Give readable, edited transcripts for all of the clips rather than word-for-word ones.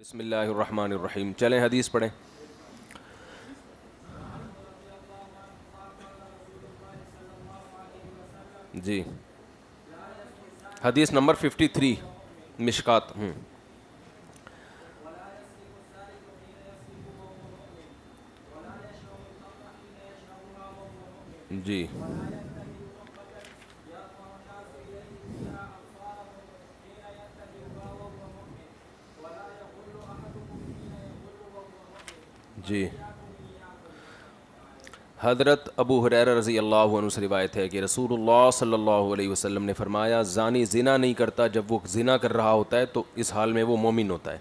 بسم اللہ الرحمن الرحیم. چلیں حدیث پڑھیں. جی حدیث نمبر 53 مشکات. جی جی حضرت ابو ہریرہ رضی اللہ عنہ سے روایت ہے کہ رسول اللہ صلی اللہ علیہ وسلم نے فرمایا زانی زنا نہیں کرتا جب وہ زنا کر رہا ہوتا ہے تو اس حال میں وہ مومن ہوتا ہے،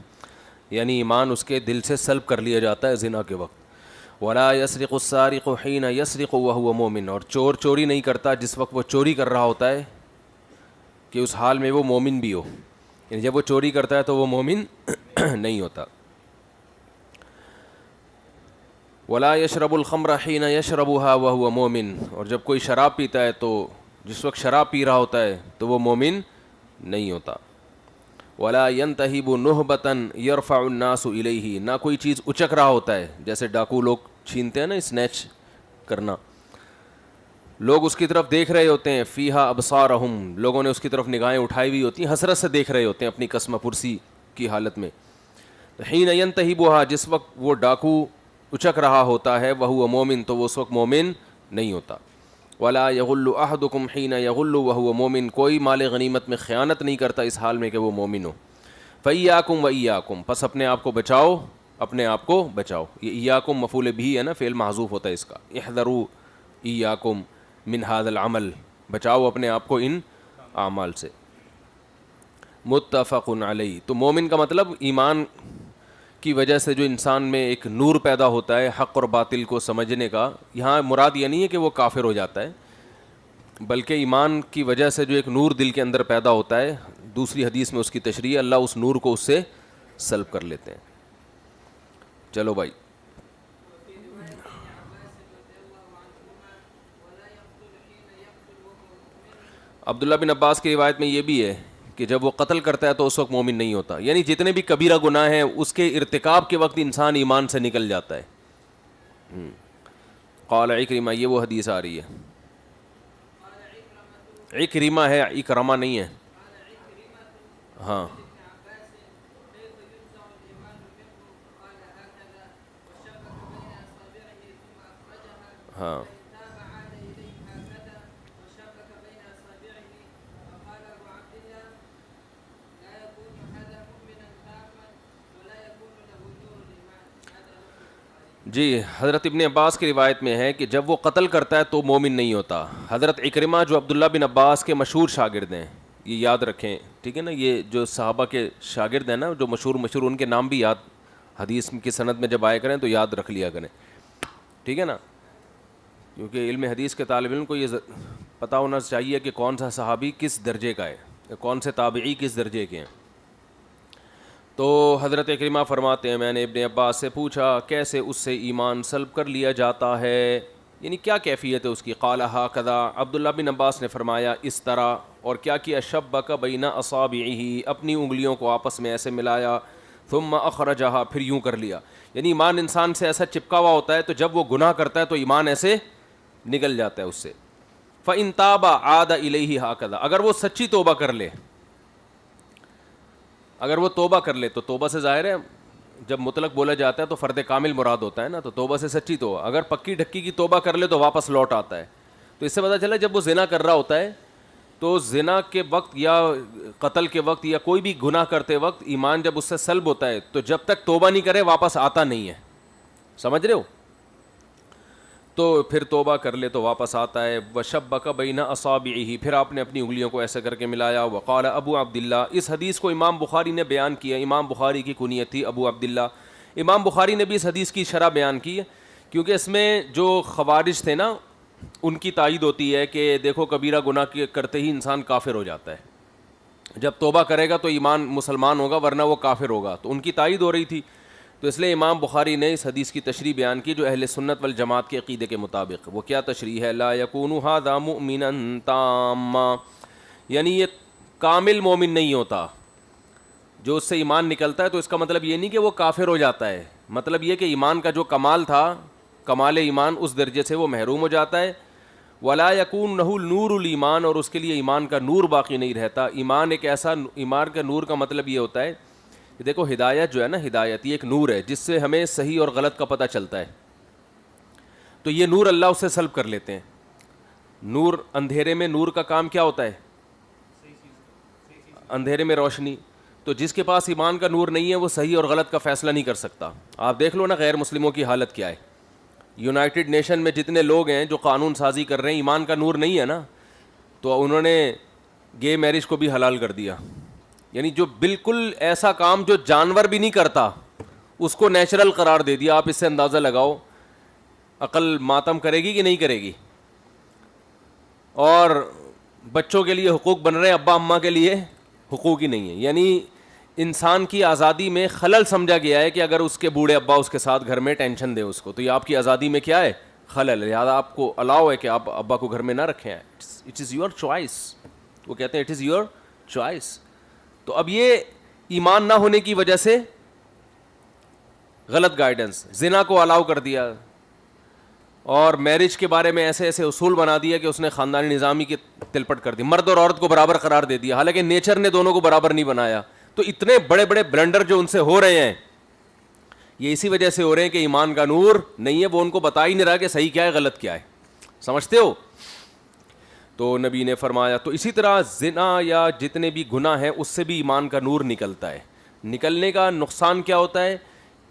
یعنی ایمان اس کے دل سے سلب کر لیا جاتا ہے زنا کے وقت. ولا یسرق السارق حین یسرق وهو مومن، اور چور چوری نہیں کرتا جس وقت وہ چوری کر رہا ہوتا ہے کہ اس حال میں وہ مومن بھی ہو، یعنی جب وہ چوری کرتا ہے تو وہ مومن نہیں ہوتا. ولا یشرب الخمر حین یشربها وهو مومن، اور جب کوئی شراب پیتا ہے تو جس وقت شراب پی رہا ہوتا ہے تو وہ مومن نہیں ہوتا. ولا ينتهب نهبة يرفع الناس الیہ، نہ کوئی چیز اچک رہا ہوتا ہے جیسے ڈاکو لوگ چھینتے ہیں نا، اسنیچ کرنا، لوگ اس کی طرف دیکھ رہے ہوتے ہیں. فیہا ابصارہم، لوگوں نے اس کی طرف نگاہیں اٹھائی ہوئی ہوتی ہیں، حسرت سے دیکھ رہے ہوتے ہیں اپنی قسم پرسی کی حالت میں. حین ینتہبها، جس وقت وہ ڈاکو اچک رہا ہوتا ہے، وہو مومن، تو وہ اس وقت مومن نہیں ہوتا. ولا یغل احدکم حین یغل وهو مومن، کوئی مال غنیمت میں خیانت نہیں کرتا اس حال میں کہ وہ مومن ہو. فایاکم وایاکم، پس اپنے آپ کو بچاؤ، اپنے آپ کو بچاؤ. یہ ایاکم مفعول بھی ہے نا، فعل محذوف ہوتا ہے اس کا. احذروا ایاکم من ھذا العمل، بچاؤ اپنے آپ کو ان اعمال سے. متفق علیہ. تو مومن کا مطلب ایمان کی وجہ سے جو انسان میں ایک نور پیدا ہوتا ہے حق اور باطل کو سمجھنے کا. یہاں مراد یہ نہیں ہے کہ وہ کافر ہو جاتا ہے، بلکہ ایمان کی وجہ سے جو ایک نور دل کے اندر پیدا ہوتا ہے، دوسری حدیث میں اس کی تشریح ہے، اللہ اس نور کو اس سے سلب کر لیتے ہیں. چلو بھائی. عبداللہ بن عباس کی روایت میں یہ بھی ہے کہ جب وہ قتل کرتا ہے تو اس وقت مومن نہیں ہوتا، یعنی جتنے بھی کبیرہ گناہ ہیں اس کے ارتکاب کے وقت انسان ایمان سے نکل جاتا ہے. قال عکرمہ، یہ وہ حدیث آ رہی ہے. عکرمہ ہے، اکرمہ نہیں ہے. ہاں ہاں جی. حضرت ابن عباس کی روایت میں ہے کہ جب وہ قتل کرتا ہے تو مومن نہیں ہوتا. حضرت عکرمہ جو عبداللہ بن عباس کے مشہور شاگرد ہیں، یہ یاد رکھیں، ٹھیک ہے نا، یہ جو صحابہ کے شاگرد ہیں نا جو مشہور ان کے نام بھی یاد حدیث کی سند میں جب آئے کریں تو یاد رکھ لیا کریں، ٹھیک ہے نا، کیونکہ علم حدیث کے طالب علم کو یہ پتہ ہونا چاہیے کہ کون سا صحابی کس درجے کا ہے، کون سے تابعی کس درجے کے ہیں. تو حضرت عکرمہ فرماتے ہیں میں نے ابن عباس سے پوچھا کیسے اس سے ایمان سلب کر لیا جاتا ہے، یعنی کیا کیفیت ہے اس کی. قال ھکذا، عبداللہ بن عباس نے فرمایا اس طرح. اور کیا کیا؟ شبک بین اصابعہ، اپنی انگلیوں کو آپس میں ایسے ملایا. ثم اخرجھا، پھر یوں کر لیا. یعنی ایمان انسان سے ایسا چپکا ہوا ہوتا ہے تو جب وہ گناہ کرتا ہے تو ایمان ایسے نکل جاتا ہے اس سے. فإن تاب عاد الیہ ھکذا، اگر وہ سچی توبہ کر لے، اگر وہ توبہ کر لے تو توبہ سے ظاہر ہے جب مطلق بولا جاتا ہے تو فرد کامل مراد ہوتا ہے نا، تو توبہ سے سچی توبہ. اگر پکی ڈھکی کی توبہ کر لے تو واپس لوٹ آتا ہے. تو اس سے پتہ چلا جب وہ زنا کر رہا ہوتا ہے تو زنا کے وقت یا قتل کے وقت یا کوئی بھی گناہ کرتے وقت ایمان جب اس سے سلب ہوتا ہے تو جب تک توبہ نہیں کرے واپس آتا نہیں ہے. سمجھ رہے ہو؟ تو پھر توبہ کر لے تو واپس آتا ہے. وشبک بین اصابعہ، پھر آپ نے اپنی انگلیوں کو ایسے کر کے ملایا. وقال ابو عبداللہ، اس حدیث کو امام بخاری نے بیان کیا. امام بخاری کی کنیت تھی ابو عبداللہ. امام بخاری نے بھی اس حدیث کی شرح بیان کی ہے کیونکہ اس میں جو خوارج تھے نا ان کی تائید ہوتی ہے کہ دیکھو کبیرہ گناہ کرتے ہی انسان کافر ہو جاتا ہے، جب توبہ کرے گا تو ایمان مسلمان ہوگا ورنہ وہ کافر ہوگا، تو ان کی تائید ہو رہی تھی. تو اس لیے امام بخاری نے اس حدیث کی تشریح بیان کی جو اہل سنت والجماعت کے عقیدے کے مطابق. وہ کیا تشریح ہے؟ لا یکون ھذا مؤمنا تاما، یعنی یہ کامل مومن نہیں ہوتا جو اس سے ایمان نکلتا ہے تو اس کا مطلب یہ نہیں کہ وہ کافر ہو جاتا ہے, مطلب یہ کہ ایمان کا جو کمال تھا, کمال ایمان, اس درجے سے وہ محروم ہو جاتا ہے. ولا یکون لہ نور الایمان, اور اس کے لیے ایمان کا نور باقی نہیں رہتا. ایمان ایک ایسا, ایمان کا نور کا مطلب یہ ہوتا ہے کہ دیکھو ہدایت جو ہے نا, ہدایت یہ ایک نور ہے جس سے ہمیں صحیح اور غلط کا پتہ چلتا ہے. تو یہ نور اللہ اس سے سلب کر لیتے ہیں. نور, اندھیرے میں نور کا کام کیا ہوتا ہے؟ اندھیرے میں روشنی. تو جس کے پاس ایمان کا نور نہیں ہے وہ صحیح اور غلط کا فیصلہ نہیں کر سکتا. آپ دیکھ لو نا غیر مسلموں کی حالت کیا ہے. یونائٹڈ نیشن میں جتنے لوگ ہیں جو قانون سازی کر رہے ہیں, ایمان کا نور نہیں ہے نا, تو انہوں نے گے میرج کو بھی حلال کر دیا. یعنی جو بالکل ایسا کام جو جانور بھی نہیں کرتا اس کو نیچرل قرار دے دیا. آپ اس سے اندازہ لگاؤ عقل ماتم کرے گی کہ نہیں کرے گی. اور بچوں کے لیے حقوق بن رہے ہیں, ابا اماں کے لیے حقوق ہی نہیں ہے. یعنی انسان کی آزادی میں خلل سمجھا گیا ہے کہ اگر اس کے بوڑھے ابا اس کے ساتھ گھر میں ٹینشن دے اس کو, تو یہ آپ کی آزادی میں کیا ہے؟ خلل. لہٰذا آپ کو الاؤ ہے کہ آپ ابا کو گھر میں نہ رکھیں. It is your choice. وہ کہتے ہیں اٹ از یور چوائس. تو اب یہ ایمان نہ ہونے کی وجہ سے غلط گائیڈنس, زنا کو الاؤ کر دیا, اور میرج کے بارے میں ایسے ایسے اصول بنا دیا کہ اس نے خاندانی نظامی کی تلپٹ کر دی. مرد اور عورت کو برابر قرار دے دیا, حالانکہ نیچر نے دونوں کو برابر نہیں بنایا. تو اتنے بڑے بڑے بلنڈر جو ان سے ہو رہے ہیں, یہ اسی وجہ سے ہو رہے ہیں کہ ایمان کا نور نہیں ہے. وہ ان کو بتا ہی نہیں رہا کہ صحیح کیا ہے غلط کیا ہے. سمجھتے ہو؟ تو نبی نے فرمایا. تو اسی طرح زنا یا جتنے بھی گناہ ہیں اس سے بھی ایمان کا نور نکلتا ہے. نکلنے کا نقصان کیا ہوتا ہے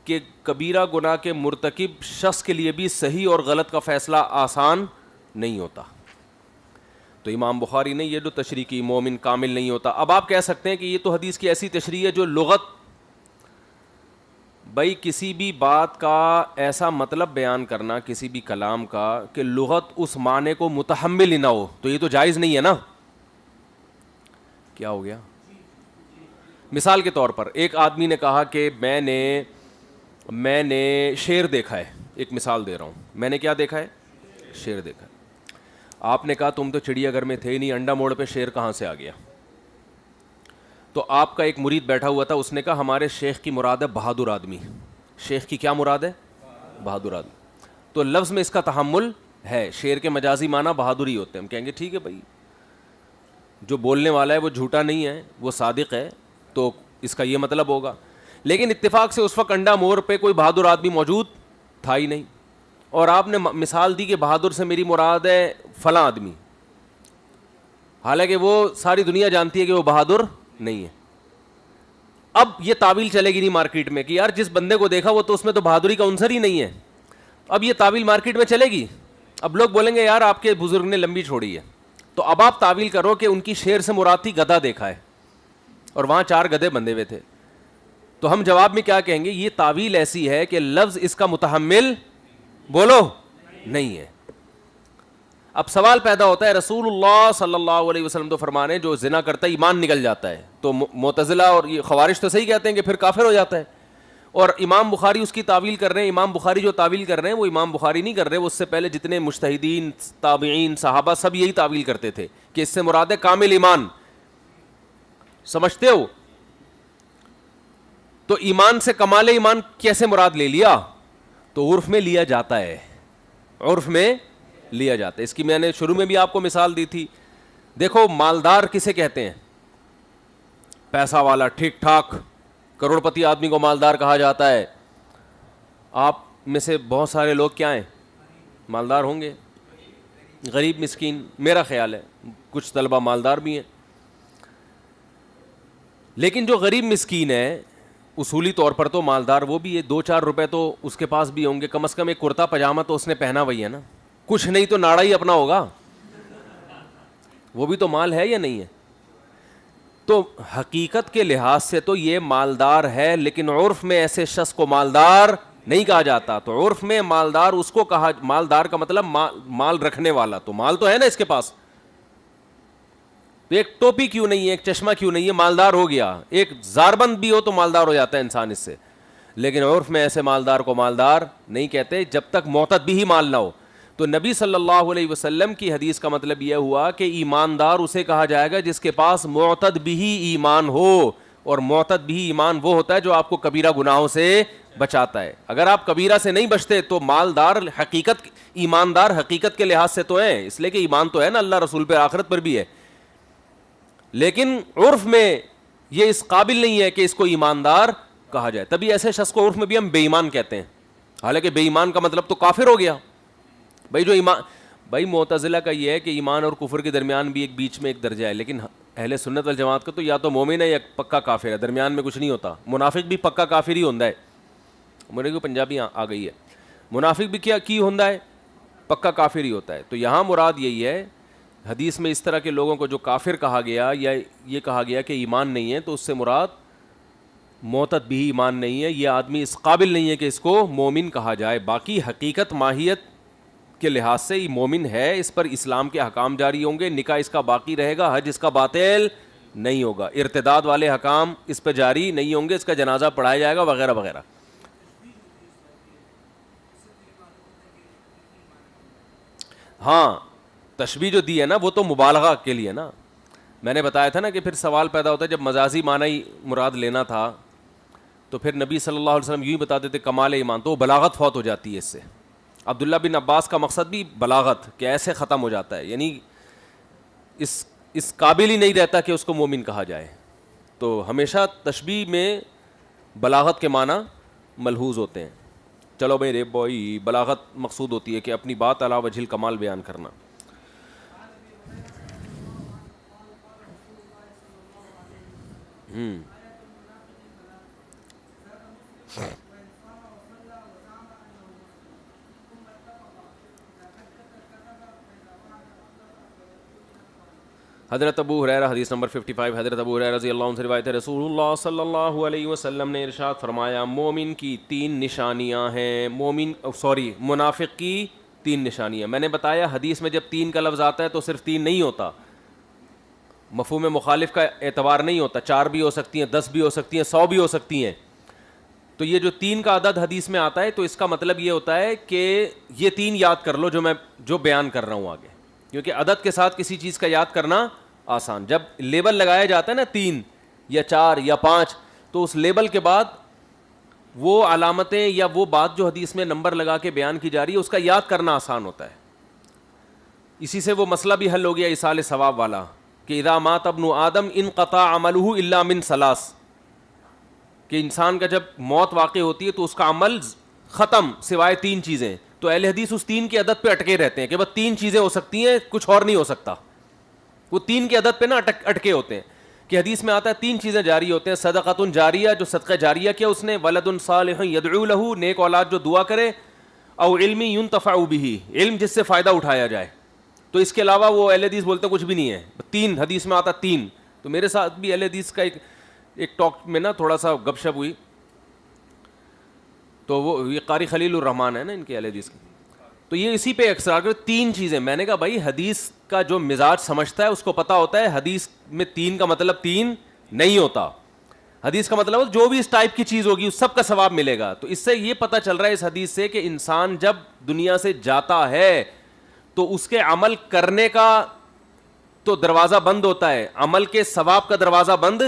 کہ کبیرہ گناہ کے مرتکب شخص کے لیے بھی صحیح اور غلط کا فیصلہ آسان نہیں ہوتا. تو امام بخاری نے یہ جو تشریح کی, مومن کامل نہیں ہوتا. اب آپ کہہ سکتے ہیں کہ یہ تو حدیث کی ایسی تشریح ہے جو لغت, بھائی کسی بھی بات کا ایسا مطلب بیان کرنا کسی بھی کلام کا کہ لغت اس معنی کو متحمل ہی نہ ہو, تو یہ تو جائز نہیں ہے نا. کیا ہو گیا؟ مثال کے طور پر ایک آدمی نے کہا کہ میں نے شیر دیکھا ہے. ایک مثال دے رہا ہوں, میں نے کیا دیکھا ہے؟ شیر دیکھا ہے. آپ نے کہا تم تو چڑیا گھر میں تھے ہی نہیں, انڈا موڑ پہ شیر کہاں سے آ گیا؟ تو آپ کا ایک مرید بیٹھا ہوا تھا, اس نے کہا ہمارے شیخ کی مراد ہے بہادر آدمی. شیخ کی کیا مراد ہے؟ بہادر آدمی. تو لفظ میں اس کا تحمل ہے, شیر کے مجازی معنی بہادر ہی ہوتے ہیں. ہم کہیں گے ٹھیک ہے بھائی, جو بولنے والا ہے وہ جھوٹا نہیں ہے, وہ صادق ہے, تو اس کا یہ مطلب ہوگا. لیکن اتفاق سے اس وقت انڈا مور پہ کوئی بہادر آدمی موجود تھا ہی نہیں, اور آپ نے مثال دی کہ بہادر سے میری مراد ہے فلاں آدمی, حالانکہ وہ ساری دنیا جانتی ہے کہ وہ بہادر نہیں ہے. اب یہ تعویل چلے گی نہیں مارکیٹ میں کہ یار جس بندے کو دیکھا وہ تو اس میں تو بہادری کا عنصر ہی نہیں ہے. اب یہ تعویل مارکیٹ میں چلے گی. اب لوگ بولیں گے یار آپ کے بزرگ نے لمبی چھوڑی ہے. تو اب آپ تعویل کرو کہ ان کی شیر سے مراد تھی گدھا دیکھا ہے, اور وہاں 4 گدھے بندھے ہوئے تھے. تو ہم جواب میں کیا کہیں گے؟ یہ تعویل ایسی ہے کہ لفظ اس کا متحمل بولو نہیں ہے. اب سوال پیدا ہوتا ہے, رسول اللہ صلی اللہ علیہ وسلم تو فرمانے جو زنا کرتا ہے ایمان نکل جاتا ہے, تو معتزلہ اور یہ خوارج تو صحیح کہتے ہیں کہ پھر کافر ہو جاتا ہے, اور امام بخاری اس کی تعویل کر رہے ہیں. امام بخاری جو تعویل کر رہے ہیں وہ امام بخاری نہیں کر رہے, وہ اس سے پہلے جتنے مجتہدین, تابعین, صحابہ سب یہی تعویل کرتے تھے کہ اس سے مراد ہے کامل ایمان. سمجھتے ہو؟ تو ایمان سے کمال ایمان کیسے مراد لے لیا؟ تو عرف میں لیا جاتا ہے, عرف میں لیا جاتا ہے. اس کی میں نے شروع میں بھی آپ کو مثال دی تھی. دیکھو مالدار کسے کہتے ہیں؟ پیسہ والا, ٹھیک ٹھاک کروڑ پتی آدمی کو مالدار کہا جاتا ہے. آپ میں سے بہت سارے لوگ کیا ہیں؟ مالدار ہوں گے. غریب مسکین, میرا خیال ہے کچھ طلبہ مالدار بھی ہیں. لیکن جو غریب مسکین ہے اصولی طور پر تو مالدار وہ بھی ہے. 2-4 روپے تو اس کے پاس بھی ہوں گے, کم از کم ایک کرتا پاجامہ تو اس نے پہنا وہی ہے نا, کچھ نہیں تو ناڑا ہی اپنا ہوگا, وہ بھی تو مال ہے یا نہیں ہے؟ تو حقیقت کے لحاظ سے تو یہ مالدار ہے, لیکن عرف میں ایسے شخص کو مالدار نہیں کہا جاتا. تو عرف میں مالدار اس کو کہا, مالدار کا مطلب مال رکھنے والا. تو مال تو ہے نا اس کے پاس, تو ایک ٹوپی کیوں نہیں ہے, ایک چشمہ کیوں نہیں ہے, مالدار ہو گیا. ایک زاربند بھی ہو تو مالدار ہو جاتا ہے انسان اس سے. لیکن عرف میں ایسے مالدار کو مالدار نہیں کہتے جب تک معتد بھی ہی مال نہ ہو. تو نبی صلی اللہ علیہ وسلم کی حدیث کا مطلب یہ ہوا کہ ایماندار اسے کہا جائے گا جس کے پاس معتد بھی ایمان ہو, اور معتد بھی ایمان وہ ہوتا ہے جو آپ کو کبیرہ گناہوں سے بچاتا ہے. اگر آپ کبیرہ سے نہیں بچتے تو مالدار حقیقت ایماندار حقیقت کے لحاظ سے تو ہیں, اس لیے کہ ایمان تو ہے نا اللہ رسول پہ آخرت پر بھی ہے, لیکن عرف میں یہ اس قابل نہیں ہے کہ اس کو ایماندار کہا جائے. تبھی ایسے شخص کو عرف میں بھی ہم بے ایمان کہتے ہیں, حالانکہ بے ایمان کا مطلب تو کافر ہو گیا. بھائی جو ایمان, بھائی معتزلہ کا یہ ہے کہ ایمان اور کفر کے درمیان بھی ایک بیچ میں ایک درجہ ہے, لیکن اہل سنت والجماعت کا تو یا تو مومن ہے یا پکا کافر ہے, درمیان میں کچھ نہیں ہوتا. منافق بھی پکا کافر ہی ہوتا ہے. میرے کو پنجابی آ گئی ہے, منافق بھی کیا کی ہوتا ہے, پکا کافر ہی ہوتا ہے. تو یہاں مراد یہی ہے, حدیث میں اس طرح کے لوگوں کو جو کافر کہا گیا یا یہ کہا گیا کہ ایمان نہیں ہے, تو اس سے مراد معتد بھی ایمان نہیں ہے, یہ آدمی اس قابل نہیں ہے کہ اس کو مومن کہا جائے. باقی حقیقت ماہیت کے لحاظ سے یہ مومن ہے, اس پر اسلام کے احکام جاری ہوں گے, نکاح اس کا باقی رہے گا, حج اس کا باطل نہیں ہوگا, ارتداد والے حکام اس پہ جاری نہیں ہوں گے, اس کا جنازہ پڑھایا جائے گا وغیرہ وغیرہ. ہاں تشبیہ جو دی ہے نا وہ تو مبالغہ کے لیے نا, میں نے بتایا تھا نا کہ پھر سوال پیدا ہوتا ہے جب مجازی معنی ہی مراد لینا تھا تو پھر نبی صلی اللہ علیہ وسلم یوں ہی بتاتے تھے کمال ایمان, تو وہ بلاغت فوت ہو جاتی ہے اس سے. عبداللہ بن عباس کا مقصد بھی بلاغت کہ ایسے ختم ہو جاتا ہے, یعنی اس قابل ہی نہیں رہتا کہ اس کو مومن کہا جائے. تو ہمیشہ تشبیہ میں بلاغت کے معنی ملحوظ ہوتے ہیں. چلو بھائی ریب بوئی, بلاغت مقصود ہوتی ہے کہ اپنی بات علی وجہ الکمال بیان کرنا. حضرت ابو ہریرہ حدیث نمبر 55, حضرت ابو ہریرہ رضی اللہ عنہ سے روایت ہے, رسول اللہ صلی اللہ علیہ وسلم نے ارشاد فرمایا مومن کی 3 نشانیاں ہیں, منافق کی 3 نشانیاں. میں نے بتایا حدیث میں جب 3 کا لفظ آتا ہے تو صرف 3 نہیں ہوتا, مفہوم مخالف کا اعتبار نہیں ہوتا, 4 بھی ہو سکتی ہیں, 10 بھی ہو سکتی ہیں, 100 بھی ہو سکتی ہیں. تو یہ جو 3 کا عدد حدیث میں آتا ہے تو اس کا مطلب یہ ہوتا ہے کہ یہ 3 یاد کر لو جو بیان کر رہا ہوں آگے, کیونکہ عدد کے ساتھ کسی چیز کا یاد کرنا آسان. جب لیبل لگایا جاتا ہے نا 3 یا 4 یا 5, تو اس لیبل کے بعد وہ علامتیں یا وہ بات جو حدیث میں نمبر لگا کے بیان کی جا رہی ہے اس کا یاد کرنا آسان ہوتا ہے. اسی سے وہ مسئلہ بھی حل ہو گیا ایصال ثواب والا کہ اذا مات ابن آدم انقطع عملہ الا من 3, کہ انسان کا جب موت واقع ہوتی ہے تو اس کا عمل ختم سوائے 3 چیزیں. تو اہل حدیث اس 3 کی عدد پہ اٹکے رہتے ہیں کہ بس 3 چیزیں ہو سکتی ہیں, کچھ اور نہیں ہو سکتا. وہ 3 کی عدد پہ نا اٹکے ہوتے ہیں کہ حدیث میں آتا ہے 3 چیزیں جاری ہوتے ہیں, صدقۃ جاریہ جو صدقہ جاریہ کیا اس نے, ولد صالح یدعو له نیک اولاد جو دعا کرے, او علم ینتفع بہ علم جس سے فائدہ اٹھایا جائے. تو اس کے علاوہ وہ اہل حدیث بولتے ہیں کچھ بھی نہیں ہے. 3 حدیث میں آتا 3. تو میرے ساتھ بھی اہل حدیث کا ایک ٹاک میں نا تھوڑا سا گپ شپ ہوئی, تو وہ یہ قاری خلیل الرحمان ہے نا ان کے اہل حدیث کی, تو یہ اسی پہ اکثر کر 3 چیزیں. میں نے کہا بھائی حدیث کا جو مزاج سمجھتا ہے اس کو پتہ ہوتا ہے حدیث میں 3 کا مطلب 3 نہیں ہوتا. حدیث کا مطلب جو بھی اس ٹائپ کی چیز ہوگی اس سب کا ثواب ملے گا. تو اس سے یہ پتہ چل رہا ہے اس حدیث سے کہ انسان جب دنیا سے جاتا ہے تو اس کے عمل کرنے کا تو دروازہ بند ہوتا ہے, عمل کے ثواب کا دروازہ بند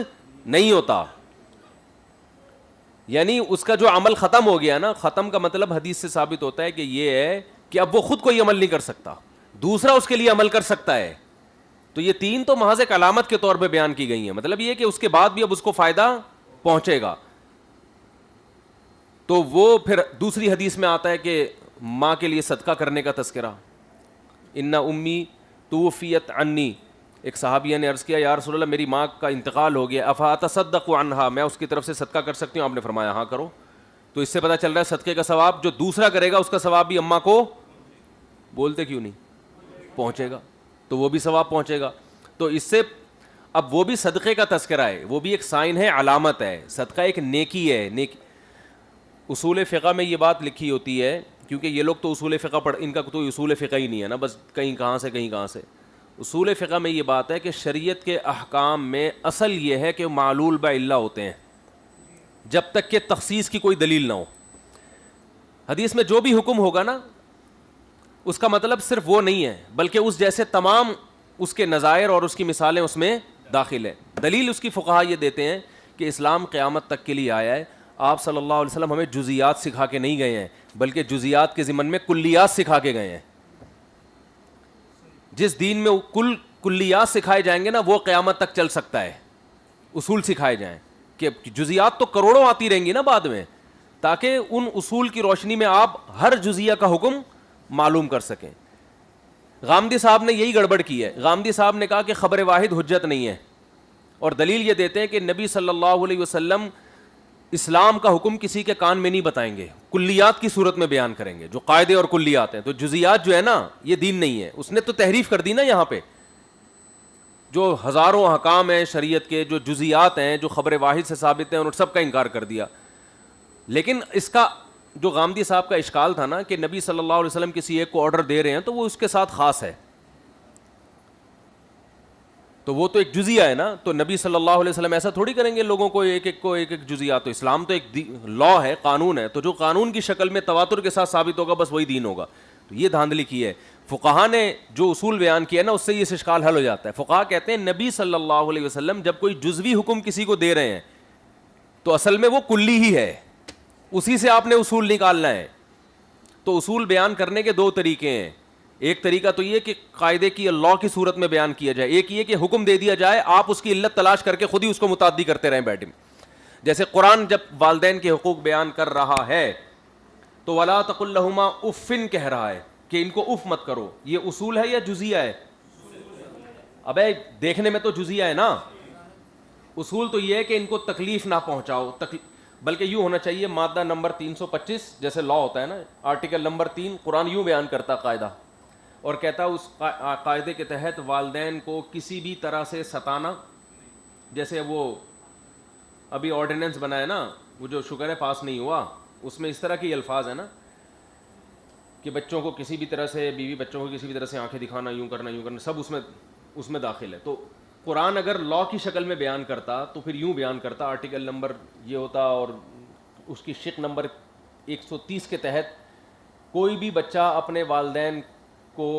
نہیں ہوتا. یعنی اس کا جو عمل ختم ہو گیا نا, ختم کا مطلب حدیث سے ثابت ہوتا ہے کہ یہ ہے کہ اب وہ خود کوئی عمل نہیں کر سکتا, دوسرا اس کے لیے عمل کر سکتا ہے. تو یہ 3 تو محض ایک علامت کے طور پہ بیان کی گئی ہیں, مطلب یہ کہ اس کے بعد بھی اب اس کو فائدہ پہنچے گا. تو وہ پھر دوسری حدیث میں آتا ہے کہ ماں کے لیے صدقہ کرنے کا تذکرہ, ان امی توفیت عنی. ایک صحابیہ نے عرض کیا یا رسول اللہ میری ماں کا انتقال ہو گیا, افاتصدق عنہا, میں اس کی طرف سے صدقہ کر سکتی ہوں؟ آپ نے فرمایا ہاں کرو. تو اس سے پتہ چل رہا ہے صدقے کا ثواب جو دوسرا کرے گا اس کا ثواب بھی اماں کو, بولتے کیوں نہیں, پہنچے گا. تو وہ بھی ثواب پہنچے گا. تو اس سے اب وہ بھی صدقے کا تذکرہ ہے, وہ بھی ایک سائن ہے, علامت ہے. صدقہ ایک نیکی ہے. نیکی اصول فقہ میں یہ بات لکھی ہوتی ہے, کیونکہ یہ لوگ تو اصول فقہ ان کا تو اصول فقہ ہی نہیں ہے نا, بس کہیں کہاں سے کہیں کہاں سے. اصول فقہ میں یہ بات ہے کہ شریعت کے احکام میں اصل یہ ہے کہ معلول بعلہ ہوتے ہیں جب تک کہ تخصیص کی کوئی دلیل نہ ہو. حدیث میں جو بھی حکم ہوگا نا اس کا مطلب صرف وہ نہیں ہے, بلکہ اس جیسے تمام اس کے نظائر اور اس کی مثالیں اس میں داخل ہیں. دلیل اس کی فقہا یہ دیتے ہیں کہ اسلام قیامت تک کے لیے آیا ہے. آپ صلی اللہ علیہ وسلم ہمیں جزیات سکھا کے نہیں گئے ہیں, بلکہ جزیات کے ضمن میں کلیات سکھا کے گئے ہیں. جس دین میں کلیات سکھائے جائیں گے نا, وہ قیامت تک چل سکتا ہے. اصول سکھائے جائیں, کہ جزیات تو کروڑوں آتی رہیں گی نا بعد میں, تاکہ ان اصول کی روشنی میں آپ ہر جزیہ کا حکم معلوم کر سکیں. غامدی صاحب نے یہی گڑبڑ کی ہے. غامدی صاحب نے کہا کہ خبر واحد حجت نہیں ہے, اور دلیل یہ دیتے ہیں کہ نبی صلی اللہ علیہ وسلم اسلام کا حکم کسی کے کان میں نہیں بتائیں گے, کلیات کی صورت میں بیان کریں گے, جو قاعدے اور کلیات ہیں. تو جزیات جو ہے نا, یہ دین نہیں ہے. اس نے تو تحریف کر دی نا یہاں پہ. جو ہزاروں احکام ہیں شریعت کے, جو جزیات ہیں جو خبر واحد سے ثابت ہیں, ان سب کا انکار کر دیا. لیکن اس کا جو غامدی صاحب کا اشکال تھا نا, کہ نبی صلی اللہ علیہ وسلم کسی ایک کو آرڈر دے رہے ہیں تو وہ اس کے ساتھ خاص ہے, تو وہ تو ایک جزیہ ہے نا. تو نبی صلی اللہ علیہ وسلم ایسا تھوڑی کریں گے لوگوں کو ایک ایک جزیات. تو اسلام تو ایک لا ہے, قانون ہے, تو جو قانون کی شکل میں تواتر کے ساتھ ثابت ہوگا بس وہی دین ہوگا. تو یہ دھاندلی کی ہے. فقہا نے جو اصول بیان کیا نا, اس سے یہ اشکال حل ہو جاتا ہے. فقہا کہتے ہیں نبی صلی اللہ علیہ وسلم جب کوئی جزوی حکم کسی کو دے رہے ہیں تو اصل میں وہ کلی ہی ہے, اسی سے آپ نے اصول نکالنا ہے. تو اصول بیان کرنے کے دو طریقے ہیں. ایک طریقہ تو یہ کہ قاعدے کی لا کی صورت میں بیان کیا جائے, ایک یہ کہ حکم دے دیا جائے, آپ اس کی علت تلاش کر کے خود ہی اس کو متعدی کرتے رہیں بیٹھے. جیسے قرآن جب والدین کے حقوق بیان کر رہا ہے تو ولا تقل لہما اف کہہ رہا ہے کہ ان کو اف مت کرو. یہ اصول ہے یا جزیہ ہے؟ ابے دیکھنے میں تو جزیہ ہے نا. اصول تو یہ ہے کہ ان کو تکلیف نہ پہنچاؤ, بلکہ یوں ہونا چاہیے. مادہ نمبر 325 جیسے لا ہوتا ہے نا, آرٹیکل نمبر 3, قرآن یوں بیان کرتا قاعدہ, اور کہتا اس قاعدے کے تحت والدین کو کسی بھی طرح سے ستانا. جیسے وہ ابھی آرڈیننس بنا ہے نا, وہ جو شکر ہے پاس نہیں ہوا, اس میں اس طرح کی الفاظ ہیں نا کہ بچوں کو کسی بھی طرح سے, بیوی بچوں کو کسی بھی طرح سے آنکھیں دکھانا, یوں کرنا, سب اس میں داخل ہے. تو قرآن اگر لا کی شکل میں بیان کرتا تو پھر یوں بیان کرتا, آرٹیکل نمبر یہ ہوتا, اور اس کی شق نمبر 130 کے تحت کوئی بھی بچہ اپنے والدین کو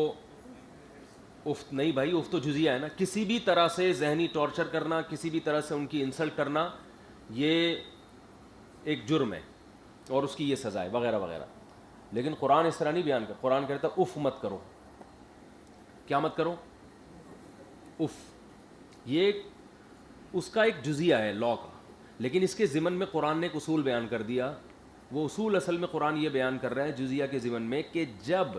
اف نہیں, بھائی اف تو جزیہ ہے نا, کسی بھی طرح سے ذہنی ٹارچر کرنا, کسی بھی طرح سے ان کی انسلٹ کرنا, یہ ایک جرم ہے اور اس کی یہ سزا ہے وغیرہ وغیرہ. لیکن قرآن اس طرح نہیں بیان کرتا. قرآن کہتا ہے اف مت کرو. کیا مت کرو؟ اف. یہ اس کا ایک جزیہ ہے لا کا, لیکن اس کے ضمن میں قرآن نے ایک اصول بیان کر دیا. وہ اصول اصل میں قرآن یہ بیان کر رہا ہے جزیہ کے ضمن میں کہ جب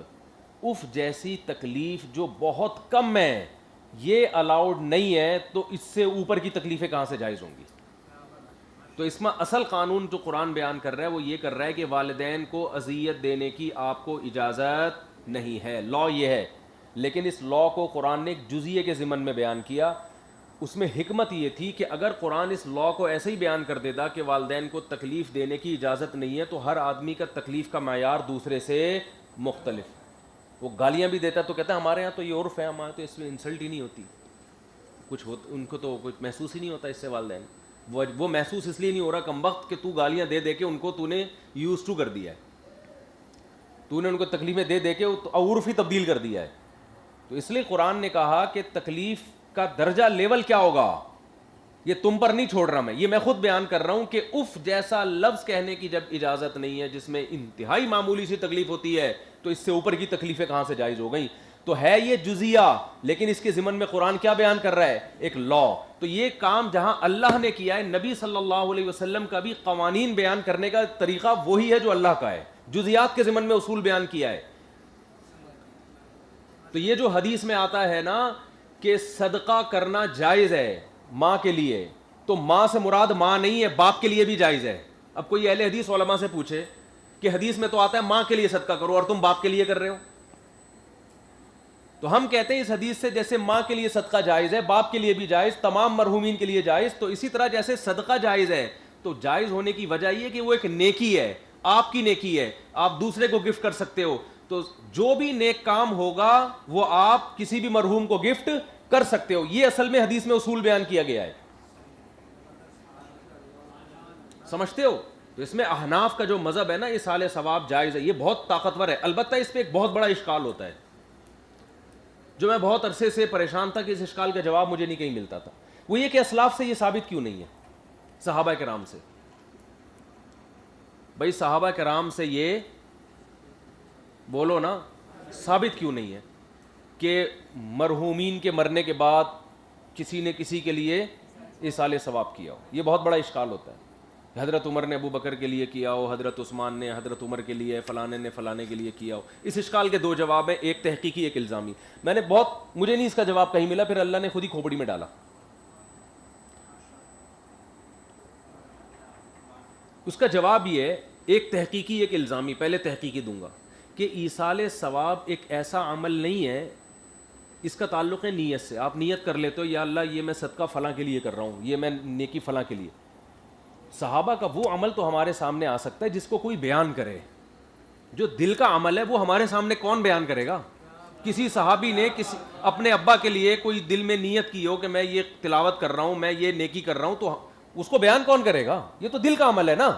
اف جیسی تکلیف جو بہت کم ہے یہ الاؤڈ نہیں ہے, تو اس سے اوپر کی تکلیفیں کہاں سے جائز ہوں گی. تو اس میں اصل قانون جو قرآن بیان کر رہا ہے وہ یہ کر رہا ہے کہ والدین کو اذیت دینے کی آپ کو اجازت نہیں ہے. لا یہ ہے, لیکن اس لا کو قرآن نے ایک جزیے کے ضمن میں بیان کیا. اس میں حکمت یہ تھی کہ اگر قرآن اس لا کو ایسے ہی بیان کر دیتا کہ والدین کو تکلیف دینے کی اجازت نہیں ہے, تو ہر آدمی کا تکلیف کا معیار دوسرے سے مختلف. وہ گالیاں بھی دیتا تو کہتا ہے ہمارے یہاں تو یہ عرف ہے, ہمارے تو اس میں انسلٹ ہی نہیں ہوتی, کچھ ان کو تو کچھ محسوس ہی نہیں ہوتا اس سے. والدین وہ محسوس اس لیے نہیں ہو رہا کم وقت کہ تو گالیاں دے دے کے ان کو تو نے یوز ٹو کر دیا ہے, تو نے ان کو تکلیفیں دے دے کے عرف ہی تبدیل کر دیا ہے. تو اس لیے قرآن نے کہا کہ تکلیف کا درجہ لیول کیا ہوگا یہ تم پر نہیں چھوڑ رہا میں, یہ میں خود بیان کر رہا ہوں کہ اف جیسا لفظ کہنے کی جب اجازت نہیں ہے جس میں انتہائی معمولی سی تکلیف ہوتی ہے, تو اس سے اوپر کی تکلیفیں کہاں سے جائز ہو گئیں. تو ہے یہ جزیہ, لیکن اس کے ضمن میں قرآن کیا بیان کر رہا ہے, ایک لا. تو یہ کام جہاں اللہ نے کیا ہے, نبی صلی اللہ علیہ وسلم کا بھی قوانین بیان کرنے کا طریقہ وہی ہے جو اللہ کا ہے, جزیات کے ضمن میں اصول بیان کیا ہے. تو یہ جو حدیث میں آتا ہے نا کہ صدقہ کرنا جائز ہے ماں کے لیے, تو ماں سے مراد ماں نہیں ہے, باپ کے لیے بھی جائز ہے. اب کوئی اہل حدیث علماء سے پوچھے کہ حدیث میں تو آتا ہے ماں کے لیے صدقہ کرو اور تم باپ کے لیے کر رہے ہو, تو ہم کہتے ہیں اس حدیث سے جیسے ماں کے لیے صدقہ جائز ہے, باپ کے لیے بھی جائز, تمام مرحومین کے لیے جائز, تو اسی طرح جیسے صدقہ جائز ہے, تو جائز ہونے کی وجہ یہ کہ وہ ایک نیکی ہے, آپ کی نیکی ہے, آپ دوسرے کو گفٹ کر سکتے ہو. تو جو بھی نیک کام ہوگا وہ آپ کسی بھی مرحوم کو گفٹ کر سکتے ہو. یہ اصل میں حدیث میں اصول بیان کیا گیا ہے, سمجھتے ہو. تو اس میں احناف کا جو مذہب ہے نا, یہ سال ثواب جائز ہے, یہ بہت طاقتور ہے. البتہ اس پہ ایک بہت بڑا اشکال ہوتا ہے جو میں بہت عرصے سے پریشان تھا کہ اس اشکال کا جواب مجھے نہیں کہیں ملتا تھا. وہ یہ کہ اسلاف سے یہ ثابت کیوں نہیں ہے. صحابہ کرام سے. بھائی صحابہ کرام سے یہ بولو نا ثابت کیوں نہیں ہے کہ مرحومین کے مرنے کے بعد کسی نے کسی کے لیے ایصال ثواب کیا ہو؟ یہ بہت بڑا اشکال ہوتا ہے. حضرت عمر نے ابو بکر کے لیے کیا ہو, حضرت عثمان نے حضرت عمر کے لیے, فلانے نے فلانے کے لیے کیا ہو. اس اشکال کے دو جواب ہیں, ایک تحقیقی ایک الزامی. میں نے مجھے نہیں اس کا جواب کہیں ملا, پھر اللہ نے خود ہی کھوپڑی میں ڈالا. اس کا جواب یہ ہے, ایک تحقیقی ایک الزامی. پہلے تحقیقی دوں گا کہ ایصال ثواب ایک ایسا عمل نہیں ہے, اس کا تعلق ہے نیت سے. آپ نیت کر لیتے ہو یا اللہ یہ میں صدقہ فلاں کے لیے کر رہا ہوں, یہ میں نیکی فلاں کے لیے. صحابہ کا وہ عمل تو ہمارے سامنے آ سکتا ہے جس کو کوئی بیان کرے. جو دل کا عمل ہے وہ ہمارے سامنے کون بیان کرے گا؟ کسی صحابی نے کسی اپنے ابا کے لیے کوئی دل میں نیت کی ہو کہ میں یہ تلاوت کر رہا ہوں, میں یہ نیکی کر رہا ہوں, تو اس کو بیان کون کرے گا؟ یہ تو دل کا عمل ہے نا.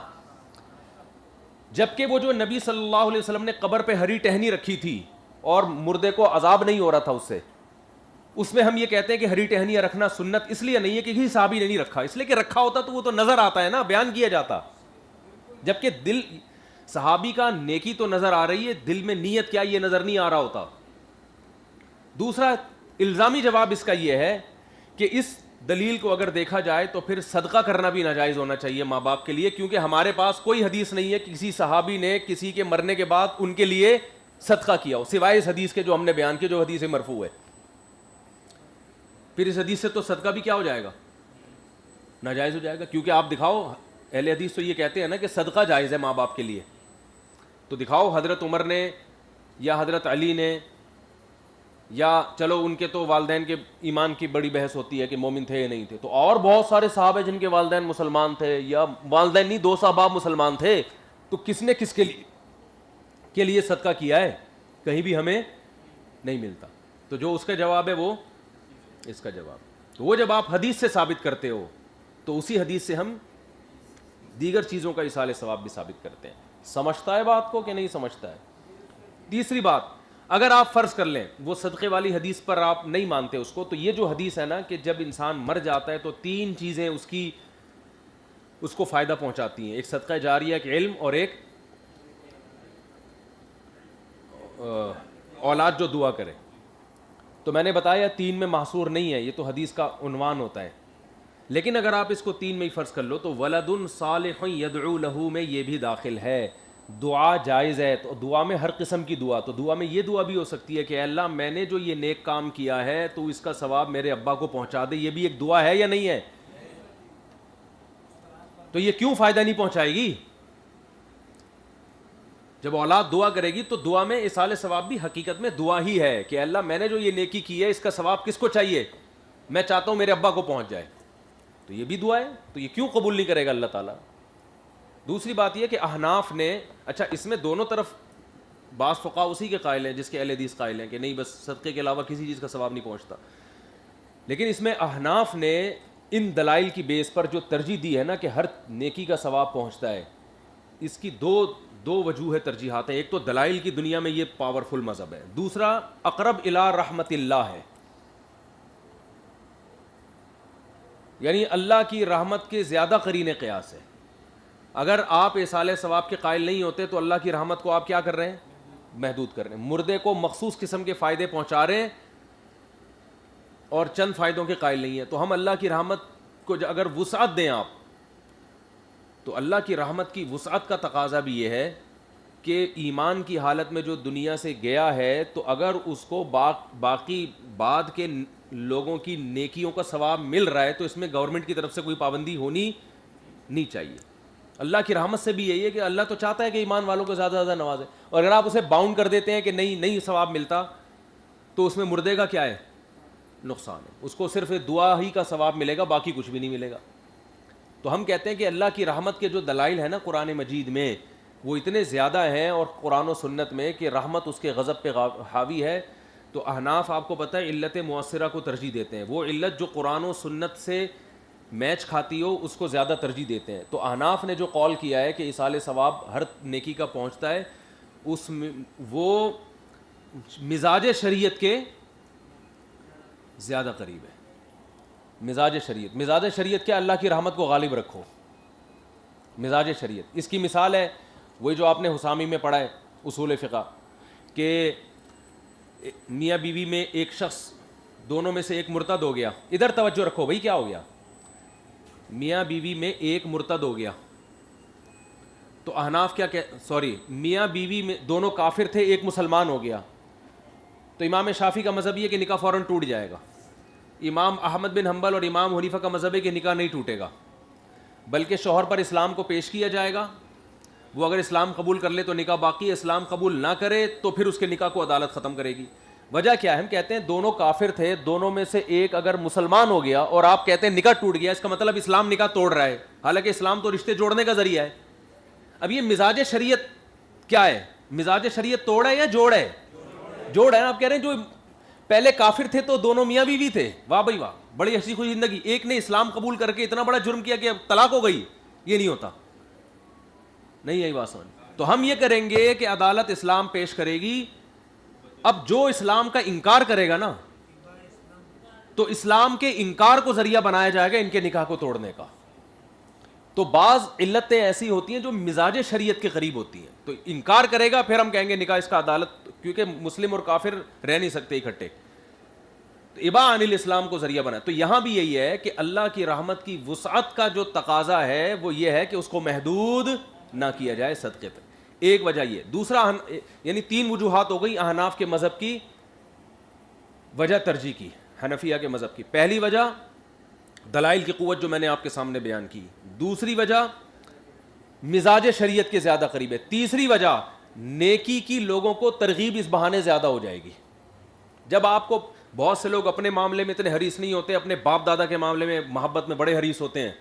جبکہ وہ جو نبی صلی اللہ علیہ وسلم نے قبر پہ ہری ٹہنی رکھی تھی اور مردے کو عذاب نہیں ہو رہا تھا اس سے, اس میں ہم یہ کہتے ہیں کہ ہری ٹہنیاں رکھنا سنت اس لیے نہیں ہے کہ کسی صحابی نے نہیں رکھا, اس لیے کہ رکھا ہوتا تو وہ تو نظر آتا ہے نا, بیان کیا جاتا. جبکہ دل صحابی کا نیکی تو نظر آ رہی ہے, دل میں نیت کیا یہ نظر نہیں آ رہا ہوتا. دوسرا الزامی جواب اس کا یہ ہے کہ اس دلیل کو اگر دیکھا جائے تو پھر صدقہ کرنا بھی ناجائز ہونا چاہیے ماں باپ کے لیے, کیونکہ ہمارے پاس کوئی حدیث نہیں ہے کہ کسی صحابی نے کسی کے مرنے کے بعد ان کے لیے صدقہ کیا ہو, سوائے اس حدیث کے جو ہم نے بیان کیا, جو حدیث مرفوع ہے. پھر اس حدیث سے تو صدقہ بھی کیا ہو جائے گا؟ ناجائز ہو جائے گا. کیونکہ آپ دکھاؤ, اہل حدیث تو یہ کہتے ہیں نا کہ صدقہ جائز ہے ماں باپ کے لیے, تو دکھاؤ حضرت عمر نے یا حضرت علی نے, یا چلو ان کے تو والدین کے ایمان کی بڑی بحث ہوتی ہے کہ مومن تھے یا نہیں تھے, تو اور بہت سارے صحابہ جن کے والدین مسلمان تھے, یا والدین نہیں 2 صحابہ مسلمان تھے, تو کس نے کس کے لیے صدقہ کیا ہے؟ کہیں بھی ہمیں نہیں ملتا. تو جو اس کا جواب ہے وہ اس کا جواب. تو وہ جب آپ حدیث سے ثابت کرتے ہو تو اسی حدیث سے ہم دیگر چیزوں کا ایصال ثواب بھی ثابت کرتے ہیں. سمجھتا ہے بات کو کہ نہیں سمجھتا ہے؟ تیسری بات, اگر آپ فرض کر لیں وہ صدقے والی حدیث پر آپ نہیں مانتے اس کو, تو یہ جو حدیث ہے نا کہ جب انسان مر جاتا ہے تو 3 چیزیں اس کو فائدہ پہنچاتی ہیں, ایک صدقہ جاریہ, ایک علم, اور ایک اولاد جو دعا کرے. تو میں نے بتایا 3 میں محصور نہیں ہے, یہ تو حدیث کا عنوان ہوتا ہے. لیکن اگر آپ اس کو 3 میں ہی فرض کر لو تو ولد صالح یدعو لہ میں یہ بھی داخل ہے. دعا جائز ہے, تو دعا میں ہر قسم کی دعا, تو دعا میں یہ دعا بھی ہو سکتی ہے کہ اے اللہ میں نے جو یہ نیک کام کیا ہے تو اس کا ثواب میرے ابا کو پہنچا دے. یہ بھی ایک دعا ہے یا نہیں ہے؟ تو یہ کیوں فائدہ نہیں پہنچائے گی؟ جب اولاد دعا کرے گی تو دعا میں ایصال ثواب بھی حقیقت میں دعا ہی ہے کہ اللہ میں نے جو یہ نیکی کی ہے اس کا ثواب کس کو چاہیے؟ میں چاہتا ہوں میرے ابا کو پہنچ جائے. تو یہ بھی دعا ہے, تو یہ کیوں قبول نہیں کرے گا اللہ تعالیٰ؟ دوسری بات یہ کہ احناف نے, اچھا اس میں دونوں طرف بعض فقہا اسی کے قائل ہیں جس کے اہل حدیث قائل ہیں کہ نہیں بس صدقے کے علاوہ کسی چیز کا ثواب نہیں پہنچتا. لیکن اس میں احناف نے ان دلائل کی بیس پر جو ترجیح دی ہے نا کہ ہر نیکی کا ثواب پہنچتا ہے, اس کی دو وجوہ ترجیحات ہیں. ایک تو دلائل کی دنیا میں یہ پاورفل مذہب ہے, دوسرا اقرب الی رحمت اللہ ہے, یعنی اللہ کی رحمت کے زیادہ قرین قیاس ہے. اگر آپ ایصال ثواب کے قائل نہیں ہوتے تو اللہ کی رحمت کو آپ کیا کر رہے ہیں؟ محدود کر رہے ہیں. مردے کو مخصوص قسم کے فائدے پہنچا رہے ہیں اور چند فائدوں کے قائل نہیں ہیں. تو ہم اللہ کی رحمت کو اگر وسعت دیں آپ, تو اللہ کی رحمت کی وسعت کا تقاضا بھی یہ ہے کہ ایمان کی حالت میں جو دنیا سے گیا ہے تو اگر اس کو باقی بعد کے لوگوں کی نیکیوں کا ثواب مل رہا ہے تو اس میں گورنمنٹ کی طرف سے کوئی پابندی ہونی نہیں چاہیے. اللہ کی رحمت سے بھی یہی ہے کہ اللہ تو چاہتا ہے کہ ایمان والوں کو زیادہ سے زیادہ نوازے, اور اگر آپ اسے باؤنڈ کر دیتے ہیں کہ نہیں ثواب ملتا, تو اس میں مردے کا کیا ہے؟ نقصان ہے. اس کو صرف دعا ہی کا ثواب ملے گا, باقی کچھ بھی نہیں ملے گا. تو ہم کہتے ہیں کہ اللہ کی رحمت کے جو دلائل ہیں نا قرآن مجید میں وہ اتنے زیادہ ہیں اور قرآن و سنت میں کہ رحمت اس کے غضب پہ حاوی ہے. تو احناف آپ کو پتہ ہے علت مؤثرہ کو ترجیح دیتے ہیں, وہ علت جو قرآن و سنت سے میچ کھاتی ہو اس کو زیادہ ترجیح دیتے ہیں. تو احناف نے جو قول کیا ہے کہ ایصال ثواب ہر نیکی کا پہنچتا ہے, اس وہ مزاج شریعت کے زیادہ قریب ہے. مزاج شریعت. مزاج شریعت کیا؟ اللہ کی رحمت کو غالب رکھو. مزاج شریعت اس کی مثال ہے وہی جو آپ نے حسامی میں پڑھا ہے اصول فقہ کہ میاں بیوی میں ایک شخص دونوں میں سے ایک مرتد ہو گیا. ادھر توجہ رکھو بھائی, کیا ہو گیا؟ میاں بیوی میں ایک مرتد ہو گیا تو احناف کیا میاں بیوی میں دونوں کافر تھے, ایک مسلمان ہو گیا تو امام شافعی کا مذہب یہ کہ نکاح فوراً ٹوٹ جائے گا. امام احمد بن حنبل اور امام حنیفہ کا مذہب ہے کہ نکاح نہیں ٹوٹے گا بلکہ شوہر پر اسلام کو پیش کیا جائے گا. وہ اگر اسلام قبول کر لے تو نکاح باقی ہے, اسلام قبول نہ کرے تو پھر اس کے نکاح کو عدالت ختم کرے گی. وجہ کیا ہے؟ ہم کہتے ہیں دونوں کافر تھے, دونوں میں سے ایک اگر مسلمان ہو گیا اور آپ کہتے ہیں نکاح ٹوٹ گیا, اس کا مطلب اسلام نکاح توڑ رہا ہے, حالانکہ اسلام تو رشتے جوڑنے کا ذریعہ ہے. اب یہ مزاج شریعت کیا ہے؟ مزاج شریعت توڑ ہے یا جوڑ ہے؟ جوڑ ہے. آپ کہہ رہے ہیں جو پہلے کافر تھے تو دونوں میاں بیوی تھے, واہ بھائی واہ, بڑی ہنسی خوشی زندگی, ایک نے اسلام قبول کر کے اتنا بڑا جرم کیا کہ طلاق ہو گئی. یہ نہیں ہوتا, نہیں یہی بات سمجھ. تو ہم یہ کریں گے کہ عدالت اسلام پیش کرے گی. اب جو اسلام کا انکار کرے گا نا تو اسلام کے انکار کو ذریعہ بنایا جائے گا ان کے نکاح کو توڑنے کا. تو بعض علتیں ایسی ہوتی ہیں جو مزاج شریعت کے قریب ہوتی ہیں, تو انکار کرے گا پھر ہم کہیں گے نکاح اس کا عدالت, کیونکہ مسلم اور کافر رہ نہیں سکتے اکٹھے, تو اباء عن الاسلام کو ذریعہ بنا. تو یہاں بھی یہی ہے کہ اللہ کی رحمت کی وسعت کا جو تقاضا ہے وہ یہ ہے کہ اس کو محدود نہ کیا جائے صدقے پہ. ایک وجہ یہ. دوسرا یعنی تین وجوہات ہو گئی احناف کے مذہب کی وجہ ترجیح کی, حنفیہ کے مذہب کی. پہلی وجہ دلائل کی قوت جو میں نے آپ کے سامنے بیان کی. دوسری وجہ مزاج شریعت کے زیادہ قریب ہے. تیسری وجہ نیکی کی لوگوں کو ترغیب اس بہانے زیادہ ہو جائے گی. جب آپ کو بہت سے لوگ اپنے معاملے میں اتنے حریص نہیں ہوتے, اپنے باپ دادا کے معاملے میں محبت میں بڑے حریص ہوتے ہیں,